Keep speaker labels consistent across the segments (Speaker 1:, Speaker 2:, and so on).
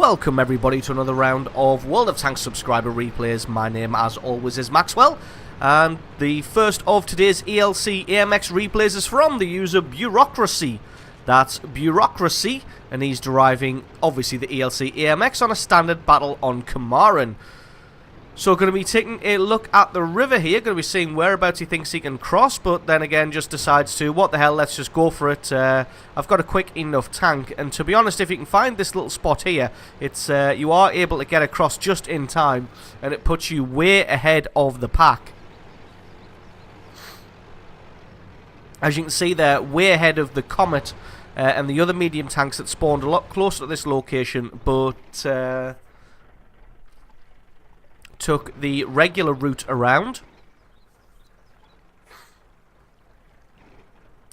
Speaker 1: welcome everybody to another round of World of Tanks subscriber replays. My name, as always, is Maxwell, and the first of today's ELC AMX replays is from the user Bureaucracy. That's Bureaucracy, and he's deriving, obviously, the ELC AMX on a standard battle on Kamaran. So going to be taking a look at the river here, going to be seeing whereabouts he thinks he can cross, but then again just decides to, what the hell, let's just go for it. I've got a quick enough tank, and to be honest, if you can find this little spot here, it's you are able to get across just in time, and it puts you way ahead of the pack. As you can see there, way ahead of the Comet and the other medium tanks that spawned a lot closer to this location, but took the regular route around.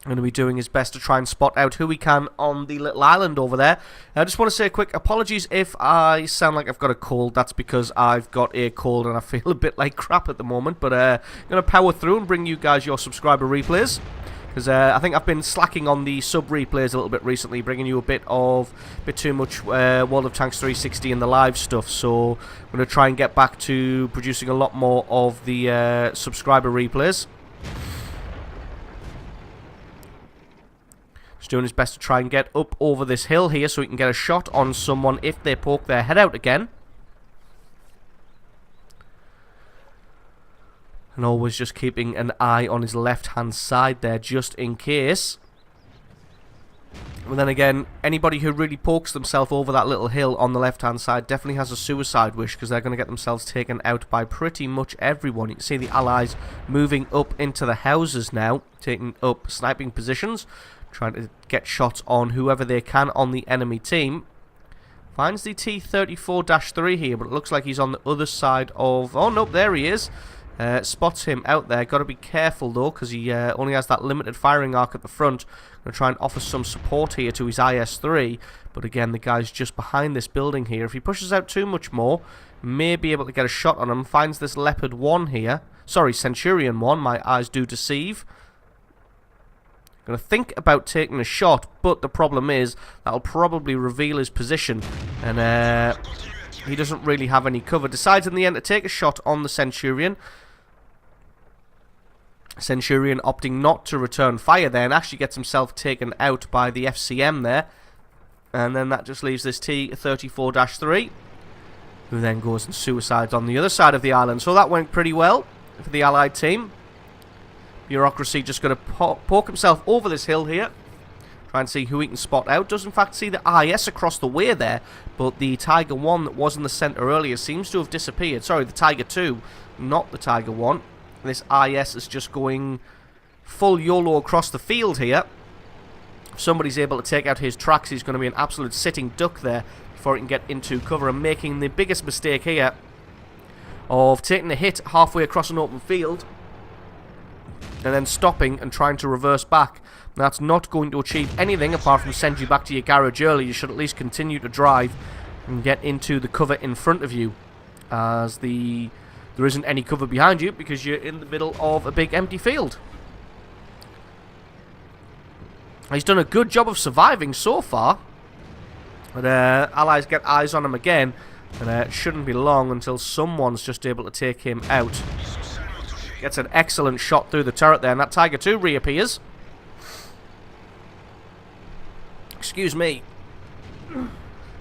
Speaker 1: Going to be doing his best to try and spot out who he can on the little island over there. I just want to say a quick apologies if I sound like I've got a cold. That's because I've got a cold and I feel a bit like crap at the moment. But I'm going to power through and bring you guys your subscriber replays, because I think I've been slacking on the sub replays a little bit recently, bringing you a bit too much World of Tanks 360 and the live stuff. So I'm going to try and get back to producing a lot more of the subscriber replays. Just doing his best to try and get up over this hill here so he can get a shot on someone if they poke their head out again. And always just keeping an eye on his left-hand side there, just in case. But then again, anybody who really pokes themselves over that little hill on the left-hand side definitely has a suicide wish, because they're going to get themselves taken out by pretty much everyone. You can see the allies moving up into the houses now, taking up sniping positions, trying to get shots on whoever they can on the enemy team. Finds the T-34-3 here, but it looks like he's on the other side of... Oh, nope, there he is. Spots him out there. Got to be careful though, because he only has that limited firing arc at the front. Going to try and offer some support here to his IS-3, but again the guy's just behind this building here. If he pushes out too much more, may be able to get a shot on him. Finds this Leopard 1 here. Sorry, Centurion 1, my eyes do deceive. Going to think about taking a shot, but the problem is that'll probably reveal his position, and he doesn't really have any cover. Decides in the end to take a shot on the Centurion. Centurion opting not to return fire there, and actually gets himself taken out by the FCM there. And then that just leaves this T-34-3, who then goes and suicides on the other side of the island. So that went pretty well for the Allied team. Bureaucracy just going to poke himself over this hill here. Try and see who he can spot out. Does in fact see the IS across the way there, but the Tiger 1 that was in the centre earlier seems to have disappeared. Sorry, the Tiger 2, not the Tiger 1. This IS is just going full YOLO across the field here. If somebody's able to take out his tracks, he's going to be an absolute sitting duck there before he can get into cover, and making the biggest mistake here of taking a hit halfway across an open field and then stopping and trying to reverse back. That's not going to achieve anything apart from send you back to your garage early. You should at least continue to drive and get into the cover in front of you, as there isn't any cover behind you because you're in the middle of a big empty field. He's done a good job of surviving so far, but allies get eyes on him again, and it shouldn't be long until someone's just able to take him out. Gets an excellent shot through the turret there, and that Tiger 2 reappears. Excuse me.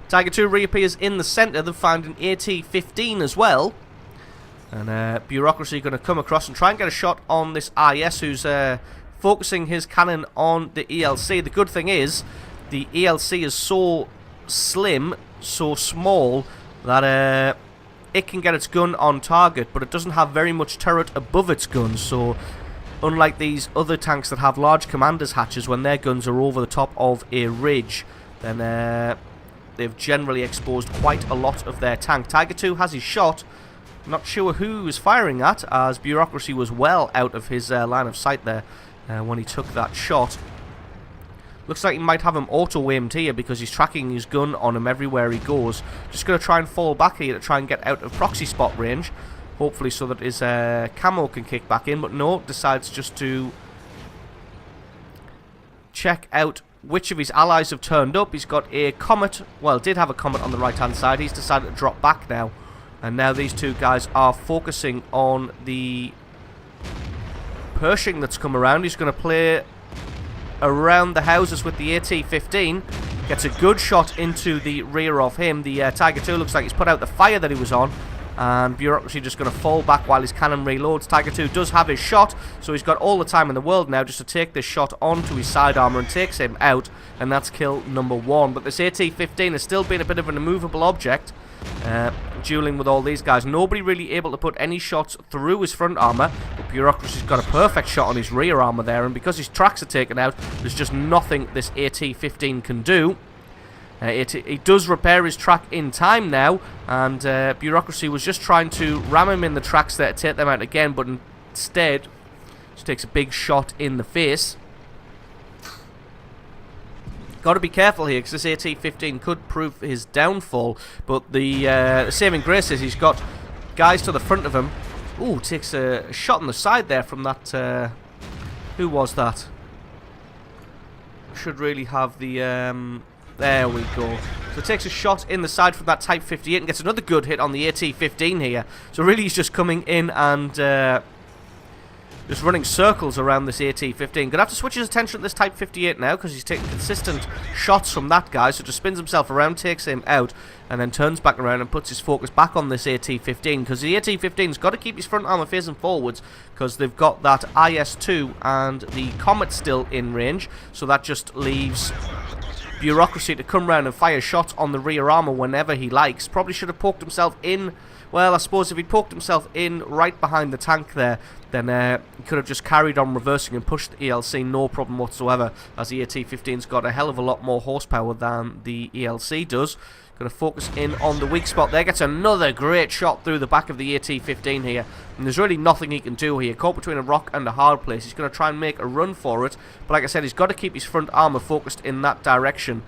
Speaker 1: Tiger 2 reappears in the centre. They've found an AT-15 as well. And Bureaucracy going to come across and try and get a shot on this IS, who's focusing his cannon on the ELC. The good thing is, the ELC is so slim, so small, that it can get its gun on target, but it doesn't have very much turret above its gun. So unlike these other tanks that have large commander's hatches, when their guns are over the top of a ridge, then they've generally exposed quite a lot of their tank. Tiger 2 has his shot. Not sure who he was firing at, as Bureaucracy was well out of his line of sight there when he took that shot. Looks like he might have him auto-aimed here because he's tracking his gun on him everywhere he goes. Just going to try and fall back here to try and get out of proxy spot range, hopefully so that his camo can kick back in, but no, decides just to check out which of his allies have turned up. He's got a Comet, well, did have a Comet on the right-hand side. He's decided to drop back now. And now these two guys are focusing on the Pershing that's come around. He's going to play around the houses with the AT-15. Gets a good shot into the rear of him. The Tiger II looks like he's put out the fire that he was on. And Bureaucracy just going to fall back while his cannon reloads. Tiger II does have his shot, so he's got all the time in the world now just to take this shot onto his side armor and takes him out. And that's kill number 1. But this AT-15 has still been a bit of an immovable object. Dueling with all these guys. Nobody really able to put any shots through his front armor, but Bureaucracy's got a perfect shot on his rear armor there, and because his tracks are taken out, there's just nothing this AT-15 can do. He does repair his track in time now, and Bureaucracy was just trying to ram him in the tracks there to take them out again, but instead just takes a big shot in the face. Got to be careful here, because this AT-15 could prove his downfall. But the saving grace is he's got guys to the front of him. Ooh, takes a shot on the side there from that... who was that? Should really have the... there we go. So it takes a shot in the side from that Type 58 and gets another good hit on the AT-15 here. So really he's just coming in and... just running circles around this AT-15. Gonna have to switch his attention to this Type 58 now, because he's taking consistent shots from that guy. So just spins himself around, takes him out, and then turns back around and puts his focus back on this AT-15. Because the AT-15's got to keep his front armor facing forwards, because they've got that IS-2 and the Comet still in range. So that just leaves Bureaucracy to come round and fire shots on the rear armor whenever he likes. Probably should have poked himself in. Well, I suppose if he'd poked himself in right behind the tank there, then he could have just carried on reversing and pushed the ELC, no problem whatsoever, as the AT-15's got a hell of a lot more horsepower than the ELC does. Going to focus in on the weak spot there. Gets another great shot through the back of the AT-15 here. And there's really nothing he can do here. Caught between a rock and a hard place. He's going to try and make a run for it. But like I said, he's got to keep his front armor focused in that direction.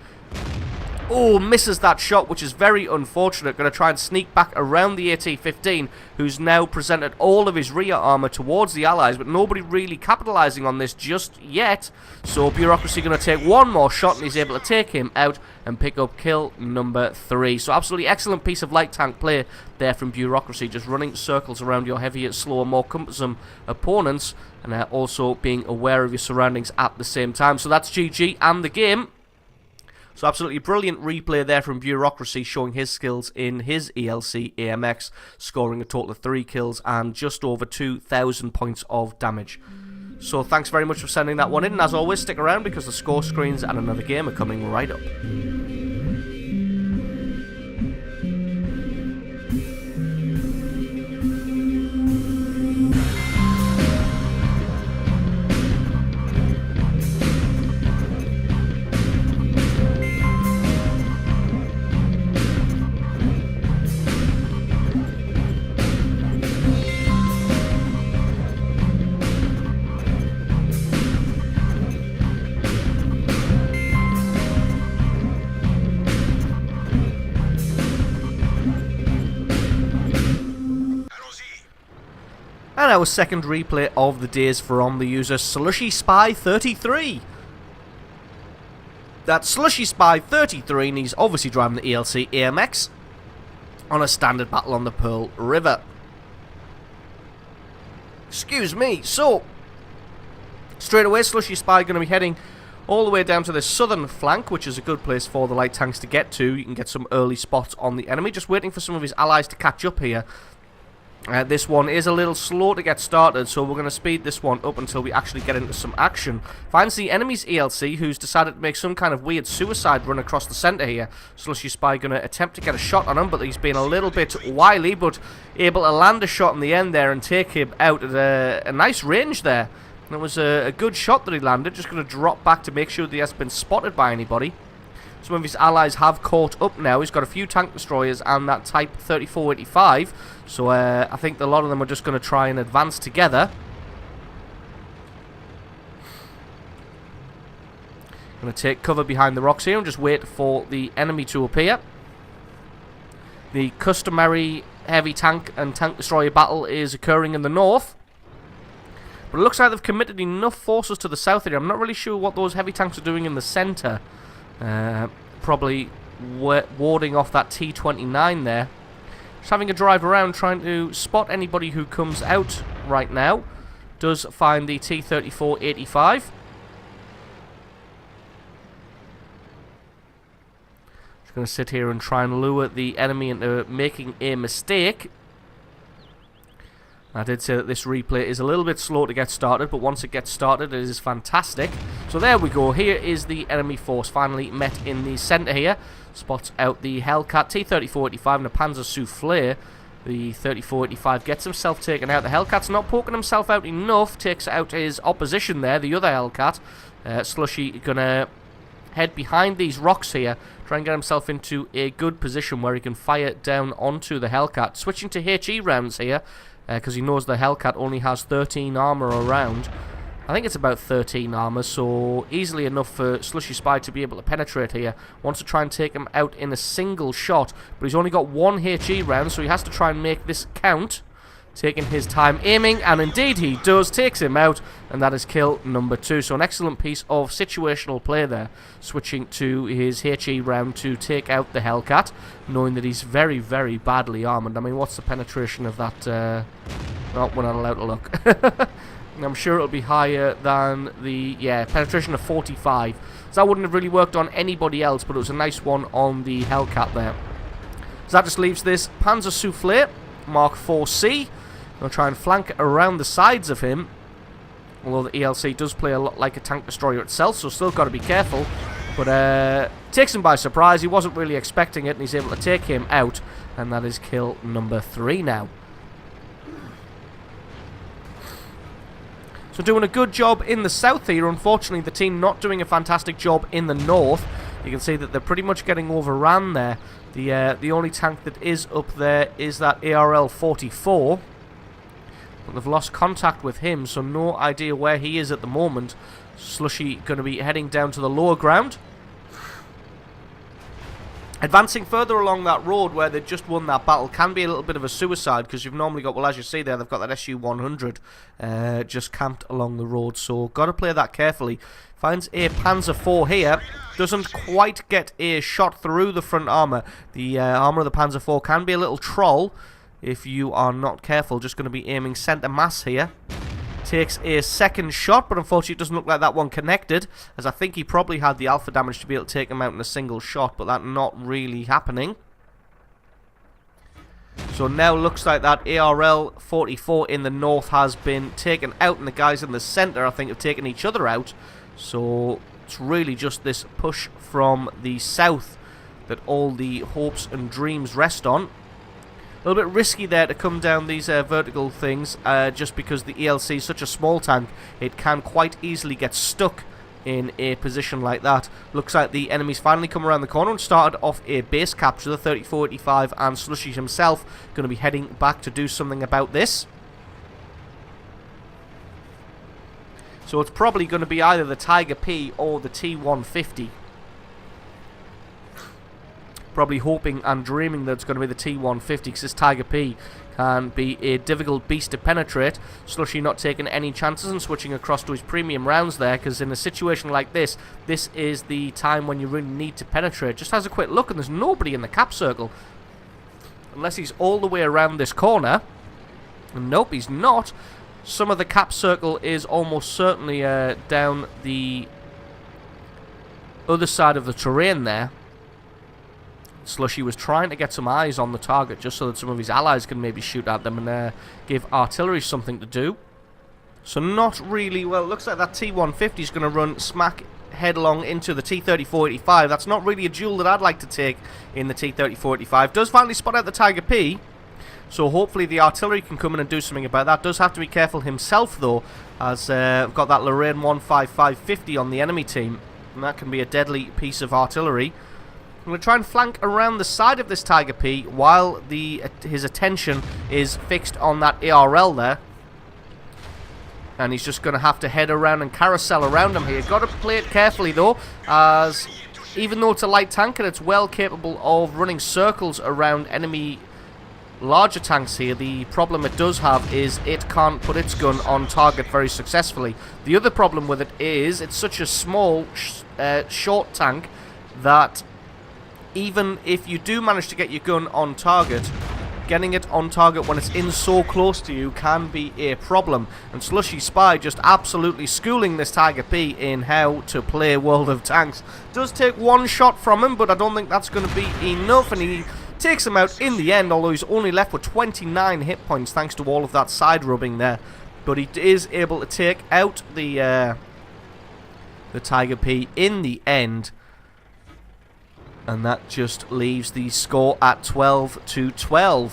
Speaker 1: Oh, misses that shot, which is very unfortunate. Going to try and sneak back around the AT-15, who's now presented all of his rear armor towards the Allies, but nobody really capitalizing on this just yet. So Bureaucracy going to take one more shot, and he's able to take him out and pick up kill number 3. So absolutely excellent piece of light tank play there from Bureaucracy, just running circles around your heavier, slower, more cumbersome opponents, and also being aware of your surroundings at the same time. So that's GG and the game. So absolutely brilliant replay there from Bureaucracy, showing his skills in his ELC AMX, scoring a total of 3 kills and just over 2,000 points of damage. So thanks very much for sending that one in, and as always, stick around because the score screens and another game are coming right up. And our second replay of the day is from the user Slushy Spy 33. That's Slushy Spy 33, and he's obviously driving the ELC AMX on a standard battle on the Pearl River. Excuse me. So, straight away, Slushy Spy going to be heading all the way down to the southern flank, which is a good place for the light tanks to get to. You can get some early spots on the enemy. Just waiting for some of his allies to catch up here. This one is a little slow to get started, so we're going to speed this one up until we actually get into some action. Finds the enemy's ELC, who's decided to make some kind of weird suicide run across the centre here. Slushy Spy going to attempt to get a shot on him, but he's been a little bit wily, but able to land a shot in the end there and take him out at a nice range there. And it was a good shot that he landed. Just going to drop back to make sure that he hasn't been spotted by anybody. Some of his allies have caught up now. He's got a few tank destroyers and that Type 3485. So I think a lot of them are just going to try and advance together. Going to take cover behind the rocks here and just wait for the enemy to appear. The customary heavy tank and tank destroyer battle is occurring in the north. But it looks like they've committed enough forces to the south here. I'm not really sure what those heavy tanks are doing in the centre. Probably warding off that T-29 there. Just having a drive around, trying to spot anybody who comes out right now. Does find the T-34-85. Just going to sit here and try and lure the enemy into making a mistake. I did say that this replay is a little bit slow to get started, but once it gets started, it is fantastic. So there we go. Here is the enemy force finally met in the centre here. Spots out the Hellcat T-34-85 and a Panzer Soufflé. The 34-85 gets himself taken out. The Hellcat's not poking himself out enough. Takes out his opposition there, the other Hellcat. Slushy gonna head behind these rocks here. Try and get himself into a good position where he can fire down onto the Hellcat. Switching to HE rounds here. Because he knows the Hellcat only has 13 armour around. I think it's about 13 armour, so easily enough for Slushy Spy to be able to penetrate here. Wants to try and take him out in a single shot, but he's only got one HE round, so he has to try and make this count. Taking his time aiming, and indeed he does, takes him out, and that is kill number 2. So an excellent piece of situational play there, switching to his HE round to take out the Hellcat, knowing that he's very, very badly armoured. I mean, what's the penetration of that? Well, we're not allowed to look. I'm sure it'll be higher than the, penetration of 45. So that wouldn't have really worked on anybody else, but it was a nice one on the Hellcat there. So that just leaves this Panzer Soufflé, Mark 4C. I'll try and flank around the sides of him. Although the ELC does play a lot like a tank destroyer itself, so still got to be careful. But takes him by surprise. He wasn't really expecting it, and he's able to take him out. And that is kill number 3 now. So doing a good job in the south here. Unfortunately, the team not doing a fantastic job in the north. You can see that they're pretty much getting overran there. The only tank that is up there is that ARL 44. But they've lost contact with him, so no idea where he is at the moment. Slushy going to be heading down to the lower ground. Advancing further along that road where they've just won that battle can be a little bit of a suicide, because you've normally got, well, as you see there, they've got that SU-100 just camped along the road, so got to play that carefully. Finds a Panzer IV here, doesn't quite get a shot through the front armour. The armour of the Panzer IV can be a little troll if you are not careful. Just going to be aiming centre mass here. Takes a second shot, but unfortunately it doesn't look like that one connected, as I think he probably had the alpha damage to be able to take him out in a single shot, but that not really happening. So now looks like that ARL 44 in the north has been taken out, and the guys in the centre I think have taken each other out. So it's really just this push from the south that all the hopes and dreams rest on. A little bit risky there to come down these vertical things, just because the ELC is such a small tank. It can quite easily get stuck in a position like that. Looks like the enemy's finally come around the corner and started off a base capture. The 34-85 and Slushy himself going to be heading back to do something about this. So it's probably going to be either the Tiger P or the T-150. Probably hoping and dreaming that it's going to be the T-150, because this Tiger P can be a difficult beast to penetrate. Slushy not taking any chances and switching across to his premium rounds there, because in a situation like this, this is the time when you really need to penetrate. Just has a quick look, and there's nobody in the cap circle. Unless he's all the way around this corner. And nope, he's not. Some of the cap circle is almost certainly down the other side of the terrain there. Slushy was trying to get some eyes on the target just so that some of his allies can maybe shoot at them and give artillery something to do. So not really, well, it looks like that T-150 is going to run smack headlong into the T-34-85. That's not really a duel that I'd like to take in the T-34-85. Does finally spot out the Tiger P, so hopefully the artillery can come in and do something about that. Does have to be careful himself though, as I've got that Lorraine 15550 on the enemy team, and that can be a deadly piece of artillery. I'm going to try and flank around the side of this Tiger P while his attention is fixed on that ARL there. And he's just going to have to head around and carousel around him here. Got to play it carefully though, as even though it's a light tank and it's well capable of running circles around enemy larger tanks here, the problem it does have is it can't put its gun on target very successfully. The other problem with it is it's such a small, short tank that even if you do manage to get your gun on target, getting it on target when it's in so close to you can be a problem. And Slushy Spy just absolutely schooling this Tiger P in how to play World of Tanks. Does take one shot from him, but I don't think that's going to be enough, and he takes him out in the end, although he's only left with 29 hit points thanks to all of that side rubbing there. But he is able to take out the Tiger P in the end. And that just leaves the score at 12-12.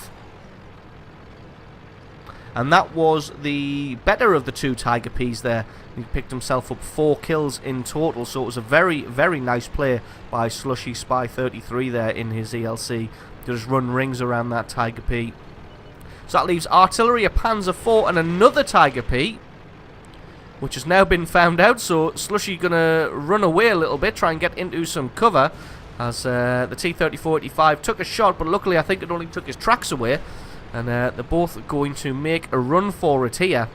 Speaker 1: And that was the better of the two Tiger Ps there. He picked himself up 4 kills in total. So it was a very, very nice play by Slushy Spy 33 there in his ELC. Just run rings around that Tiger P. So that leaves artillery, a Panzer IV, and another Tiger P, which has now been found out. So Slushy gonna run away a little bit, try and get into some cover. As the T-34-85 took a shot, but luckily I think it only took his tracks away. And they're both going to make a run for it here.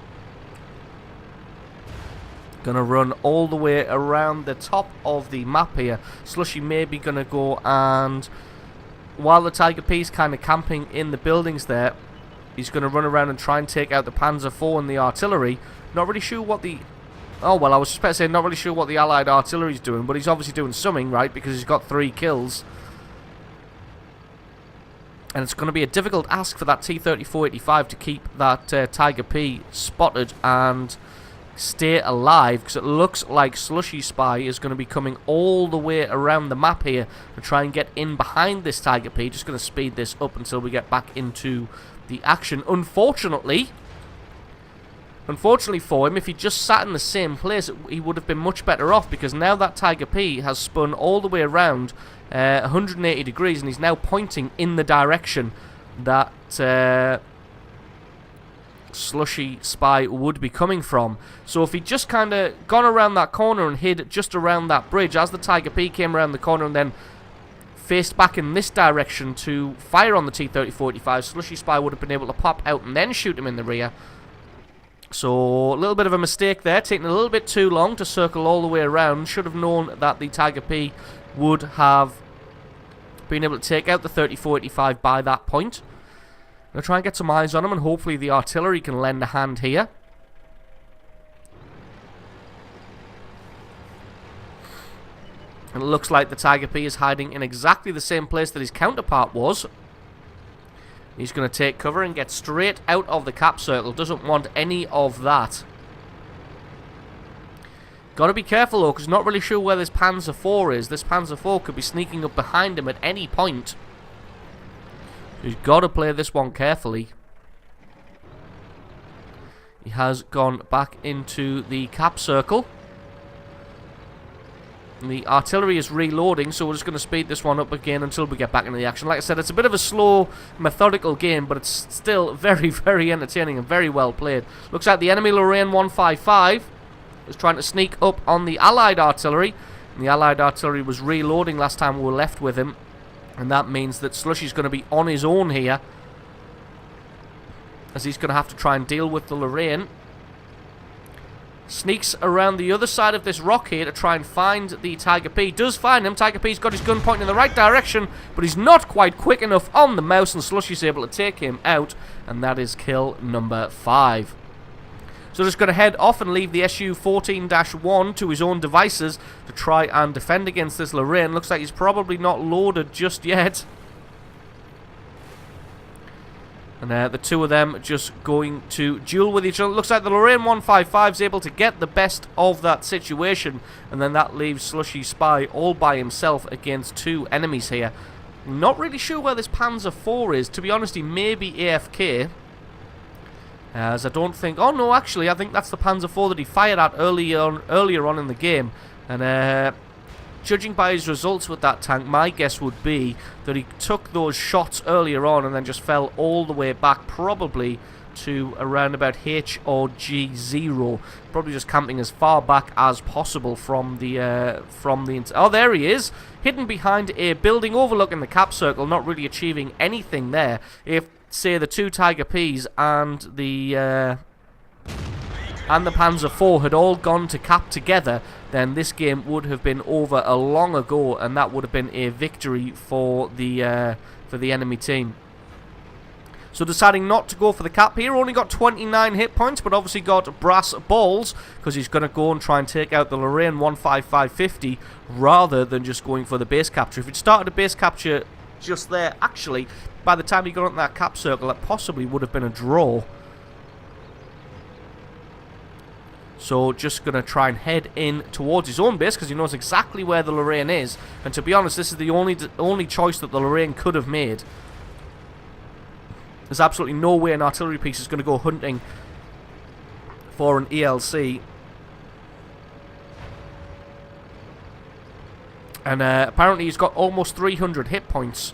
Speaker 1: Gonna run all the way around the top of the map here. Slushy maybe gonna go, and while the Tiger P's kind of camping in the buildings there, he's gonna run around and try and take out the Panzer IV and the artillery. Not really sure what the... Oh, well, I was just about to say, not really sure what the Allied artillery's doing, but he's obviously doing something, right, because he's got 3 kills. And it's going to be a difficult ask for that T-34-85 to keep that Tiger P spotted and stay alive, because it looks like Slushy Spy is going to be coming all the way around the map here to try and get in behind this Tiger P. Just going to speed this up until we get back into the action. Unfortunately for him, if he just sat in the same place, he would have been much better off, because now that Tiger P has spun all the way around 180 degrees, and he's now pointing in the direction that Slushy Spy would be coming from. So if he'd just kind of gone around that corner and hid just around that bridge, as the Tiger P came around the corner and then faced back in this direction to fire on the T-34-85, Slushy Spy would have been able to pop out and then shoot him in the rear. So, a little bit of a mistake there, taking a little bit too long to circle all the way around. Should have known that the Tiger P would have been able to take out the 34-85 by that point. I'm going to try and get some eyes on him, and hopefully the artillery can lend a hand here. And it looks like the Tiger P is hiding in exactly the same place that his counterpart was. He's going to take cover and get straight out of the cap circle. Doesn't want any of that. Got to be careful though, because not really sure where this Panzer IV is. This Panzer IV could be sneaking up behind him at any point. He's got to play this one carefully. He has gone back into the cap circle. And the artillery is reloading, so we're just going to speed this one up again until we get back into the action. Like I said, it's a bit of a slow, methodical game, but it's still very, very entertaining and very well played. Looks like the enemy Lorraine 155 was trying to sneak up on the Allied artillery. And the Allied artillery was reloading last time we were left with him. And that means that Slushy's going to be on his own here, as he's going to have to try and deal with the Lorraine. Sneaks around the other side of this rock here to try and find the Tiger P. Does find him. Tiger P's got his gun pointing in the right direction, but he's not quite quick enough on the mouse, and Slushy's able to take him out, and that is kill number 5. So just going to head off and leave the Su-14-1 to his own devices to try and defend against this Lorraine. Looks like he's probably not loaded just yet. And the two of them just going to duel with each other. Looks like the Lorraine 155 is able to get the best of that situation. And then that leaves Slushy Spy all by himself against 2 enemies here. Not really sure where this Panzer IV is. To be honest, he may be AFK. As I don't think... Oh, no, actually, I think that's the Panzer IV that he fired at earlier on in the game. And judging by his results with that tank, my guess would be that he took those shots earlier on and then just fell all the way back, probably to around about H or G0. Probably just camping as far back as possible from the oh, there he is, hidden behind a building overlooking the cap circle, not really achieving anything there. If say, the 2 Tiger Ps and the Panzer IV had all gone to cap together, then this game would have been over a long ago, and that would have been a victory for the enemy team. So deciding not to go for the cap here, only got 29 hit points, but obviously got brass balls, because he's going to go and try and take out the Lorraine 15550 rather than just going for the base capture. If he'd started a base capture just there, actually, by the time he got on that cap circle, that possibly would have been a draw. So just going to try and head in towards his own base, because he knows exactly where the Lorraine is. And to be honest, this is the only choice that the Lorraine could have made. There's absolutely no way an artillery piece is going to go hunting for an ELC. And apparently he's got almost 300 hit points.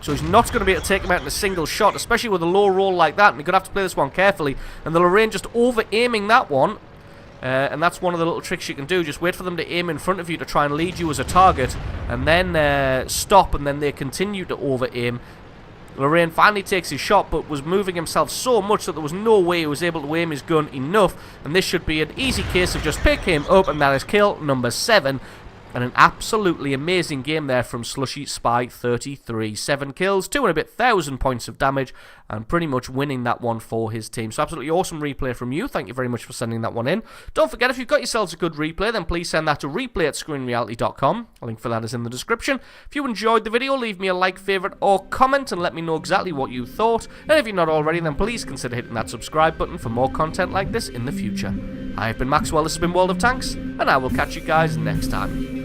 Speaker 1: So he's not going to be able to take him out in a single shot, especially with a low roll like that. And you're going to have to play this one carefully. And the Lorraine just over-aiming that one. And that's one of the little tricks you can do. Just wait for them to aim in front of you to try and lead you as a target. And then stop, and then they continue to over-aim. Lorraine finally takes his shot, but was moving himself so much that there was no way he was able to aim his gun enough. And this should be an easy case of just pick him up, and that is kill number 7. And an absolutely amazing game there from Slushy Spy 33. 7 kills, 2,000 points of damage, and pretty much winning that one for his team. So absolutely awesome replay from you. Thank you very much for sending that one in. Don't forget, if you've got yourselves a good replay, then please send that to replay@screenreality.com. A link for that is in the description. If you enjoyed the video, leave me a like, favourite, or comment, and let me know exactly what you thought. And if you're not already, then please consider hitting that subscribe button for more content like this in the future. I have been Maxwell, this has been World of Tanks, and I will catch you guys next time.